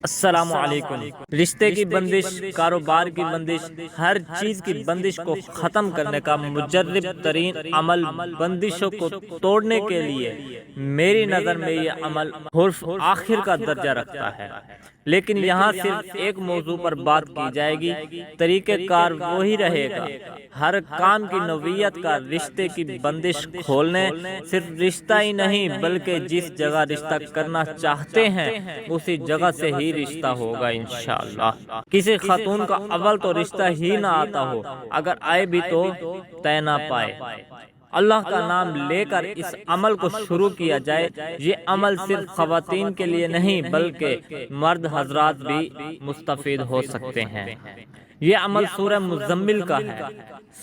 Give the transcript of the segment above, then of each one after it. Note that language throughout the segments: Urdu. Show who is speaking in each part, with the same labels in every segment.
Speaker 1: السلام علیکم۔ رشتے کی بندش، کاروبار کی بندش، ہر چیز کی بندش کو ختم کرنے کا مجرب ترین عمل بندشوں کو توڑنے کے لیے میری نظر میں یہ عمل حرف آخر کا درجہ رکھتا ہے، لیکن یہاں صرف ایک موضوع پر بات کی جائے گی۔ طریقہ کار وہی رہے گا، ہر کام کی نوعیت کا رشتے کی بندش کھولنے، صرف رشتہ ہی نہیں بلکہ جس جگہ رشتہ کرنا چاہتے ہیں اسی جگہ سے ہی رشتہ ہوگا انشاءاللہ۔ کسی خاتون کا اول تو رشتہ ہی نہ آتا ہو، اگر آئے بھی تو طے نہ پائے، اللہ کا نام لے کر اس عمل کو شروع کیا جائے۔ یہ عمل صرف خواتین کے لیے نہیں بلکہ مرد حضرات بھی مستفید ہو سکتے ہیں۔ یہ عمل سورہ مزمل کا ہے۔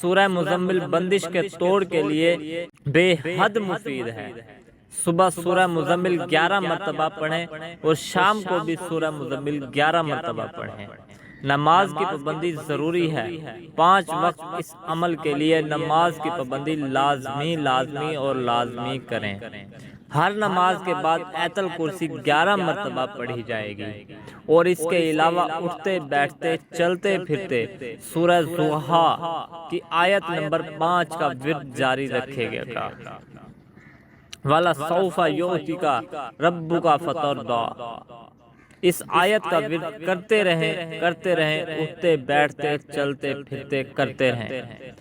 Speaker 1: سورہ مزمل بندش کے توڑ کے لیے بے حد مفید ہے۔ صبح سورہ مزمل 11 مرتبہ پڑھیں اور شام کو بھی سورہ مزمل 11 مرتبہ پڑھیں۔ نماز کی پابندی ضروری ہے۔ 5 وقت اس عمل کے لیے نماز کی پابندی لازمی اور لازمی کریں۔ ہر نماز کے بعد آیت الکرسی 11 مرتبہ پڑھی جائے گی، اور اس کے علاوہ اٹھتے بیٹھتے چلتے پھرتے سورہ ضحیٰ کی آیت نمبر 5 کا ورد جاری رکھے گا۔ وَلَسَوْفَ يُعْطِيكَ رَبُّكَ فَتَرْضَىٰ۔ اس آیت کا ورد کرتے رہیں، اٹھتے بیٹھتے چلتے پھرتے کرتے رہیں۔